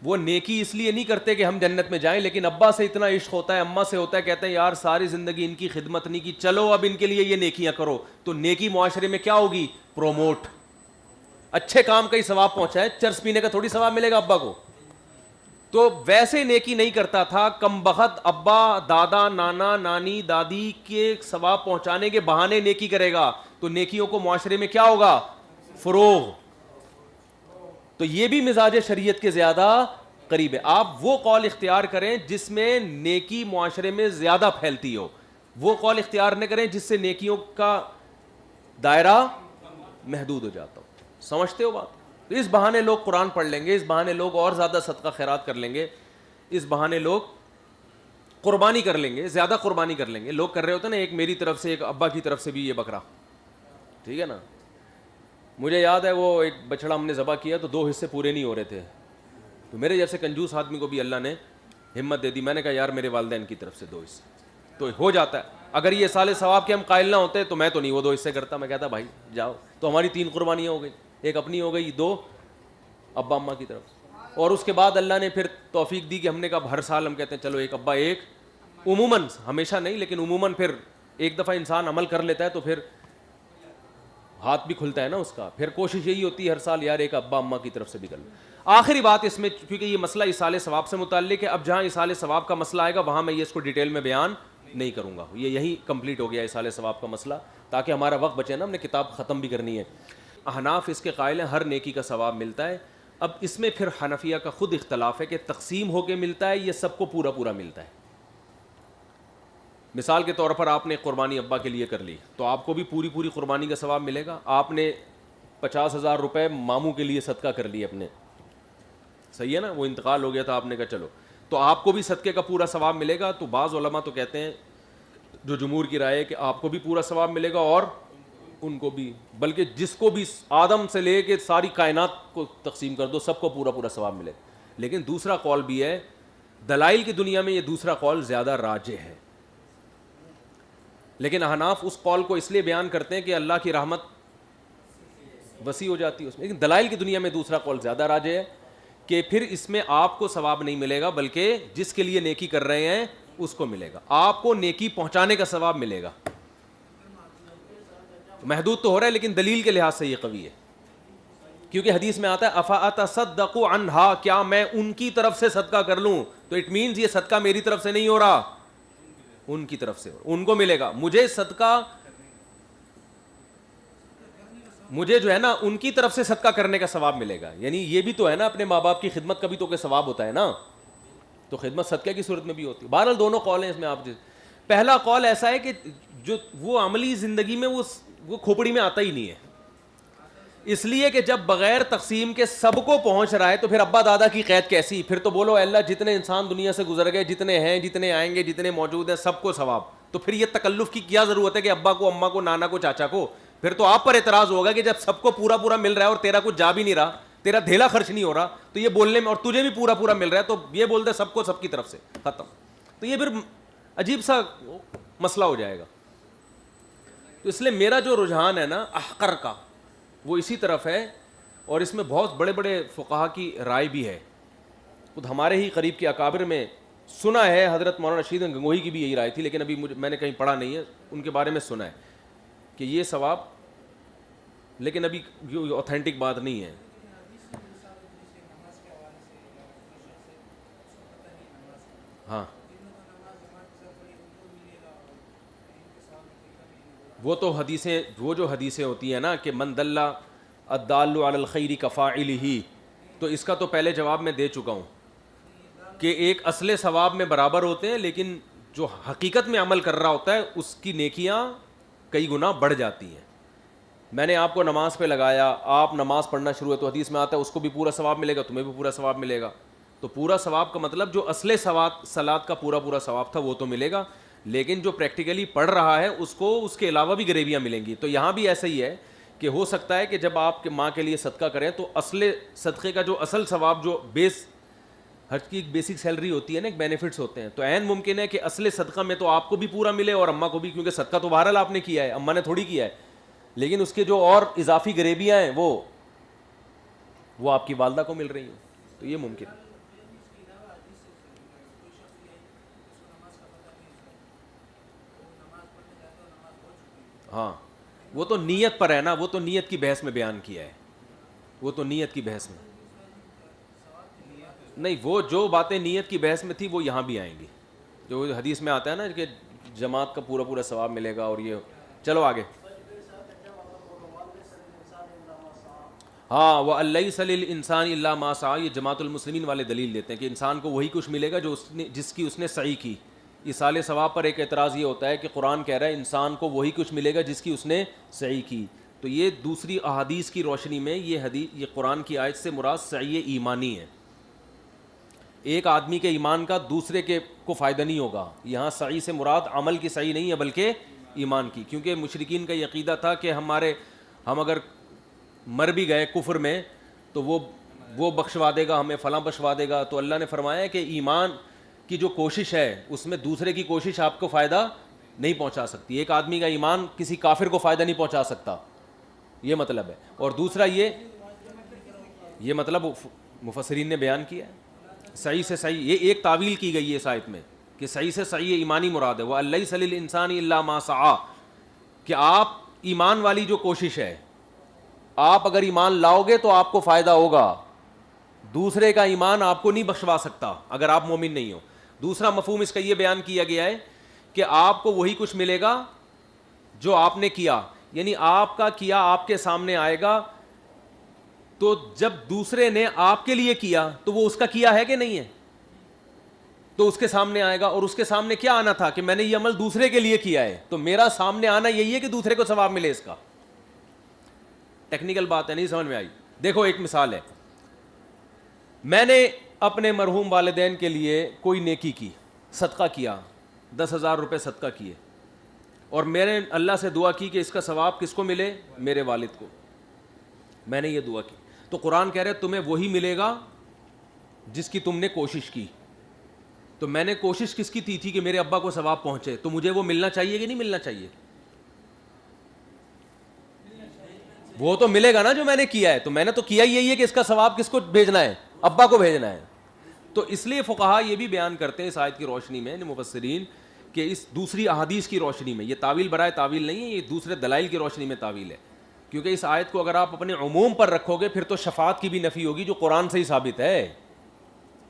وہ نیکی اس لیے نہیں کرتے کہ ہم جنت میں جائیں, لیکن ابا سے اتنا عشق ہوتا ہے, اماں سے ہوتا ہے, کہتے ہیں یار ساری زندگی ان کی خدمت نہیں کی, چلو اب ان کے لیے یہ نیکیاں کرو. تو نیکی معاشرے میں کیا ہوگی؟ پروموٹ. اچھے کام کا ہی ثواب پہنچا ہے, چرس پینے کا تھوڑی ثواب ملے گا ابا کو. تو ویسے نیکی نہیں کرتا تھا, کم بخت ابا دادا نانا نانی دادی کے ثواب پہنچانے کے بہانے نیکی کرے گا, تو نیکیوں کو معاشرے میں کیا ہوگا؟ فروغ. تو یہ بھی مزاج شریعت کے زیادہ قریب ہے. آپ وہ قول اختیار کریں جس میں نیکی معاشرے میں زیادہ پھیلتی ہو, وہ قول اختیار نہ کریں جس سے نیکیوں کا دائرہ محدود ہو جاتا ہو. سمجھتے ہو بات؟ تو اس بہانے لوگ قرآن پڑھ لیں گے, اس بہانے لوگ اور زیادہ صدقہ خیرات کر لیں گے, اس بہانے لوگ قربانی کر لیں گے, زیادہ قربانی کر لیں گے. لوگ کر رہے ہوتے ہیں نا, ایک میری طرف سے ایک ابا کی طرف سے بھی یہ بکرا, ٹھیک ہے نا. مجھے یاد ہے وہ ایک بچڑا ہم نے ذبح کیا تو 2 حصے پورے نہیں ہو رہے تھے, تو میرے جیسے کنجوس آدمی کو بھی اللہ نے ہمت دے دی. میں نے کہا یار میرے والدین کی طرف سے 2 حصے تو ہو جاتا ہے. اگر یہ سال ثواب کے ہم قائل نہ ہوتے تو میں تو نہیں وہ 2 حصے کرتا, میں کہتا بھائی جاؤ. تو ہماری 3 قربانیاں ہو گئی, ایک اپنی ہو گئی, 2 ابا اماں کی طرف. اور اس کے بعد اللہ نے پھر توفیق دی کہ ہم نے کہا ہر سال ہم کہتے ہیں چلو ایک ابا ایک, عموماً ہمیشہ نہیں لیکن عموماً پھر ایک دفعہ انسان عمل کر لیتا ہے تو پھر ہاتھ بھی کھلتا ہے نا اس کا. پھر کوشش یہی ہوتی ہے ہر سال یار ایک ابا اماں کی طرف سے بھی کر لیں. آخری بات اس میں, کیونکہ یہ مسئلہ ایصال ثواب سے متعلق ہے, اب جہاں ایصال ثواب کا مسئلہ آئے گا وہاں میں یہ اس کو ڈیٹیل میں بیان نہیں کروں گا. یہ یہی کمپلیٹ ہو گیا ایصال ثواب کا مسئلہ, تاکہ ہمارا وقت بچے نا, ہم نے کتاب ختم بھی کرنی ہے. احناف اس کے قائل ہیں ہر نیکی کا ثواب ملتا ہے. اب اس میں پھر حنفیہ کا خود اختلاف ہے کہ تقسیم ہو کے ملتا ہے یہ سب کو پورا پورا ملتا ہے. مثال کے طور پر آپ نے قربانی ابا کے لیے کر لی تو آپ کو بھی پوری پوری قربانی کا ثواب ملے گا. آپ نے 50,000 روپے ماموں کے لیے صدقہ کر لی اپنے, صحیح ہے نا, وہ انتقال ہو گیا تھا, آپ نے کہا چلو, تو آپ کو بھی صدقے کا پورا ثواب ملے گا. تو بعض علماء تو کہتے ہیں, جو جمہور کی رائے ہے, کہ آپ کو بھی پورا ثواب ملے گا اور ان کو بھی, بلکہ جس کو بھی آدم سے لے کے ساری کائنات کو تقسیم کر دو سب کو پورا پورا ثواب ملے. لیکن دوسرا قول بھی ہے, دلائل کی دنیا میں یہ دوسرا قول زیادہ راجح ہے, لیکن احناف اس قول کو اس لیے بیان کرتے ہیں کہ اللہ کی رحمت وسیع ہو جاتی ہے اس میں. لیکن دلائل کی دنیا میں دوسرا قول زیادہ راجح ہے کہ پھر اس میں آپ کو ثواب نہیں ملے گا بلکہ جس کے لیے نیکی کر رہے ہیں اس کو ملے گا. آپ کو نیکی پہنچانے کا ثواب ملے گا. محدود تو ہو رہا ہے لیکن دلیل کے لحاظ سے یہ قوی ہے, کیونکہ حدیث میں آتا ہے افاتصدق عنہا, کیا میں ان کی طرف سے صدقہ کر لوں, تو اٹ مینز یہ صدقہ میری طرف سے نہیں ہو رہا, ان کی طرف سے, ان کو ملے گا. مجھے صدقہ مجھے جو ہے نا ان کی طرف سے صدقہ کرنے کا ثواب ملے گا. یعنی یہ بھی تو ہے نا, اپنے ماں باپ کی خدمت کا بھی تو کوئی ثواب ہوتا ہے نا, تو خدمت صدقہ کی صورت میں بھی ہوتی ہے. بہرحال دونوں قول ہیں اس میں. آپ پہلا قول ایسا ہے کہ جو وہ عملی زندگی میں وہ کھوپڑی میں آتا ہی نہیں ہے, اس لیے کہ جب بغیر تقسیم کے سب کو پہنچ رہا ہے تو پھر ابا دادا کی قید کیسی؟ پھر تو بولو اللہ جتنے انسان دنیا سے گزر گئے, جتنے ہیں, جتنے آئیں گے, جتنے موجود ہیں, سب کو ثواب. تو پھر یہ تکلف کی کیا ضرورت ہے کہ ابا کو, اماں کو, نانا کو, چاچا کو؟ پھر تو آپ پر اعتراض ہوگا کہ جب سب کو پورا پورا مل رہا ہے اور تیرا کچھ جا بھی نہیں رہا, تیرا دھیلا خرچ نہیں ہو رہا, تو یہ بولنے میں, اور تجھے بھی پورا پورا مل رہا ہے تو یہ بول دے سب کو سب کی طرف سے, ختم. تو یہ پھر عجیب سا مسئلہ ہو جائے گا. تو اس لیے میرا جو رجحان ہے نا احقر کا, وہ اسی طرف ہے, اور اس میں بہت بڑے بڑے فقہا کی رائے بھی ہے. خود ہمارے ہی قریب کے اکابر میں سنا ہے, حضرت مولانا رشید گنگوہی کی بھی یہی رائے تھی, لیکن ابھی میں نے کہیں پڑھا نہیں ہے, ان کے بارے میں سنا ہے کہ یہ ثواب, لیکن ابھی اوتھینٹک بات نہیں ہے. ہاں وہ تو حدیثیں, وہ جو حدیثیں ہوتی ہیں نا کہ من دل الدال علی الخیر کفاعلہ, تو اس کا تو پہلے جواب میں دے چکا ہوں کہ ایک اصل ثواب میں برابر ہوتے ہیں, لیکن جو حقیقت میں عمل کر رہا ہوتا ہے اس کی نیکیاں کئی گنا بڑھ جاتی ہیں. میں نے آپ کو نماز پہ لگایا, آپ نماز پڑھنا شروع ہے, تو حدیث میں آتا ہے اس کو بھی پورا ثواب ملے گا, تمہیں بھی پورا ثواب ملے گا. تو پورا ثواب کا مطلب جو اصل صلات کا پورا پورا ثواب تھا وہ تو ملے گا, لیکن جو پریکٹیکلی پڑھ رہا ہے اس کو اس کے علاوہ بھی گریویاں ملیں گی. تو یہاں بھی ایسا ہی ہے کہ ہو سکتا ہے کہ جب آپ کے ماں کے لیے صدقہ کریں تو اصل صدقے کا جو اصل ثواب, جو ہر کی ایک بیسک سیلری ہوتی ہے نا, ایک بینیفٹس ہوتے ہیں, تو عین ممکن ہے کہ اصل صدقہ میں تو آپ کو بھی پورا ملے اور اماں کو بھی, کیونکہ صدقہ تو بہرحال آپ نے کیا ہے, اماں نے تھوڑی کیا ہے, لیکن اس کے جو اور اضافی گریبیاں ہیں وہ آپ کی والدہ کو مل رہی ہیں. تو یہ ممکن ہے. ہاں وہ تو نیت پر ہے نا, وہ تو نیت کی بحث میں بیان کیا ہے, وہ تو نیت کی بحث میں نہیں, وہ جو باتیں نیت کی بحث میں تھی وہ یہاں بھی آئیں گی. جو حدیث میں آتا ہے نا کہ جماعت کا پورا پورا ثواب ملے گا, اور یہ چلو آگے. ہاں وہ لیس للانسان الا ما سعى, یہ جماعت المسلمین والے دلیل دیتے ہیں کہ انسان کو وہی کچھ ملے گا جو جس کی اس نے سعی کی. ایصال ثواب پر ایک اعتراض یہ ہوتا ہے کہ قرآن کہہ رہا ہے انسان کو وہی کچھ ملے گا جس کی اس نے سعی کی. تو یہ دوسری احادیث کی روشنی میں یہ قرآن کی آیت سے مراد سعی ایمانی ہے. ایک آدمی کے ایمان کا دوسرے کے کو فائدہ نہیں ہوگا. یہاں سعی سے مراد عمل کی سعی نہیں ہے بلکہ ایمان کی, کیونکہ مشرکین کا یہ عقیدہ تھا کہ ہم اگر مر بھی گئے کفر میں تو وہ بخشوا دے گا ہمیں, فلاں بخشوا دے گا. تو اللہ نے فرمایا کہ ایمان کی جو کوشش ہے اس میں دوسرے کی کوشش آپ کو فائدہ نہیں پہنچا سکتی. ایک آدمی کا ایمان کسی کافر کو فائدہ نہیں پہنچا سکتا, یہ مطلب ہے. اور دوسرا یہ مطلب مفسرین نے بیان کیا ہے. صحیح سے صحیح, یہ ایک تعویل کی گئی ہے اس آیت میں کہ صحیح سے صحیح ایمانی مراد ہے. وہ لیس للانسان الا ما سعى, کہ آپ ایمان والی جو کوشش ہے, آپ اگر ایمان لاؤ گے تو آپ کو فائدہ ہوگا, دوسرے کا ایمان آپ کو نہیں بخشوا سکتا اگر آپ مومن نہیں ہو. دوسرا مفہوم اس کا یہ بیان کیا گیا ہے کہ آپ کو وہی کچھ ملے گا جو آپ نے کیا, یعنی آپ کا کیا آپ کے سامنے آئے گا, تو جب دوسرے نے آپ کے لیے کیا تو وہ اس کا کیا ہے کہ نہیں ہے, تو اس کے سامنے آئے گا. اور اس کے سامنے کیا آنا تھا کہ میں نے یہ عمل دوسرے کے لیے کیا ہے, تو میرا سامنے آنا یہی ہے کہ دوسرے کو ثواب ملے اس کا. ٹیکنیکل بات ہے, نہیں سمجھ میں آئی؟ دیکھو ایک مثال ہے, میں نے اپنے مرحوم والدین کے لیے کوئی نیکی کی, صدقہ کیا, 10,000 روپے صدقہ کیے, اور میں نے اللہ سے دعا کی کہ اس کا ثواب کس کو ملے, میرے والد کو. میں نے یہ دعا کی, تو قرآن کہہ رہے تمہیں وہی ملے گا جس کی تم نے کوشش کی. تو میں نے کوشش کس کی تھی کہ میرے ابا کو ثواب پہنچے, تو مجھے وہ ملنا چاہیے کہ نہیں ملنا چاہیے؟ وہ تو ملے گا نا جو میں نے کیا ہے. تو میں نے تو کیا یہی ہے کہ اس کا ثواب کس کو بھیجنا ہے, ابا کو بھیجنا ہے. تو اس لیے فقہا یہ بھی بیان کرتے ہیں اس آیت کی روشنی میں, مفسرین, کہ اس دوسری احادیث کی روشنی میں, یہ تعویل برائے تعویل نہیں ہے, یہ دوسرے دلائل کی روشنی میں تعویل ہے. کیونکہ اس آیت کو اگر آپ اپنے عموم پر رکھو گے پھر تو شفاعت کی بھی نفی ہوگی جو قرآن سے ہی ثابت ہے.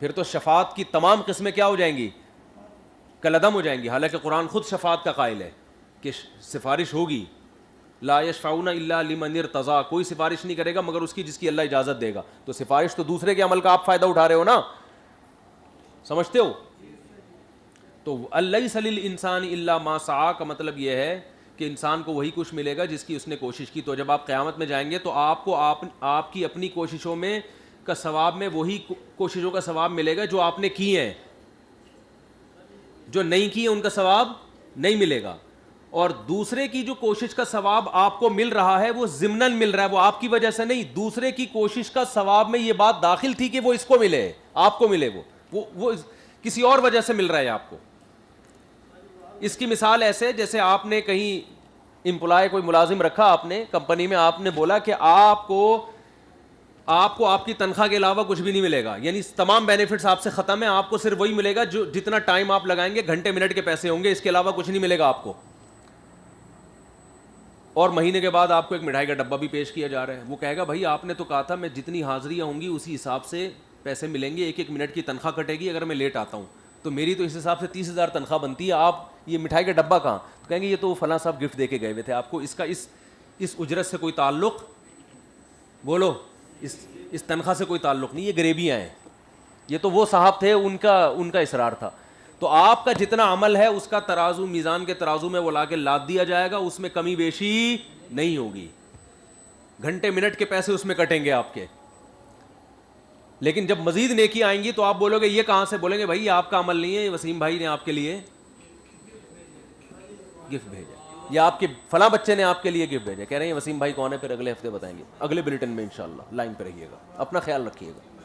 پھر تو شفاعت کی تمام قسمیں کیا ہو جائیں گی, کالعدم ہو جائیں گی. حالانکہ قرآن خود شفاعت کا قائل ہے کہ سفارش ہوگی. لا یشفعون الا لمن ارتضی، کوئی سفارش نہیں کرے گا مگر اس کی جس کی اللہ اجازت دے گا. تو سفارش تو دوسرے کے عمل کا آپ فائدہ اٹھا رہے ہو نا, سمجھتے ہو؟ تو الیس للانسان الا ما سعی کا مطلب یہ ہے کہ انسان کو وہی کچھ ملے گا جس کی اس نے کوشش کی. تو جب آپ قیامت میں جائیں گے تو آپ کو آپ کی اپنی کوششوں میں کا ثواب میں وہی کوششوں کا ثواب ملے گا جو آپ نے کی ہیں, جو نہیں کی ہے ان کا ثواب نہیں ملے گا. اور دوسرے کی جو کوشش کا ثواب آپ کو مل رہا ہے وہ ضمناً مل رہا ہے, وہ آپ کی وجہ سے نہیں. دوسرے کی کوشش کا ثواب میں یہ بات داخل تھی کہ وہ اس کو ملے, آپ کو ملے, وہ کسی اور وجہ سے مل رہا ہے آپ کو. اس کی مثال ایسے جیسے آپ نے کہیں امپلائی کوئی ملازم رکھا آپ نے کمپنی میں, آپ نے بولا کہ آپ کو آپ کی تنخواہ کے علاوہ کچھ بھی نہیں ملے گا, یعنی تمام بینیفٹس آپ سے ختم ہیں, آپ کو صرف وہی ملے گا جو جتنا ٹائم آپ لگائیں گے, گھنٹے منٹ کے پیسے ہوں گے, اس کے علاوہ کچھ نہیں ملے گا آپ کو. اور مہینے کے بعد آپ کو ایک مٹھائی کا ڈبہ بھی پیش کیا جا رہا ہے. وہ کہے گا بھائی آپ نے تو کہا تھا میں جتنی حاضریاں ہوں گی اسی حساب سے پیسے ملیں گے, ایک ایک منٹ کی تنخواہ کٹے گی اگر میں لیٹ آتا ہوں, تو میری تو اس حساب سے 30,000 تنخواہ بنتی ہے, آپ یہ مٹھائی کا ڈبہ کہاں؟ تو کہیں گے یہ تو فلاں صاحب گفٹ دے کے گئے ہوئے تھے آپ کو, اس کا اس اجرت سے کوئی تعلق, بولو اس تنخواہ سے کوئی تعلق نہیں, یہ غریبیاں ہیں, یہ تو وہ صاحب تھے ان کا اصرار تھا. تو آپ کا جتنا عمل ہے اس کا ترازو میزان کے ترازو میں وہ لا کے لاد دیا جائے گا, اس میں کمی بیشی نہیں ہوگی, گھنٹے منٹ کے پیسے اس میں کٹیں گے آپ کے. لیکن جب مزید نیکی آئیں گی تو آپ بولو گے یہ کہاں سے؟ بولیں گے بھائی یہ آپ کا عمل نہیں ہے, یہ وسیم بھائی نے آپ کے لیے گفٹ بھیجا, یا آپ کے فلاں بچے نے آپ کے لیے گفٹ بھیجا. کہہ رہے ہیں وسیم بھائی کون ہے؟ پھر اگلے ہفتے بتائیں گے, اگلے بلیٹن میں انشاءاللہ. لائن پہ رہیے گا, اپنا خیال رکھیے گا.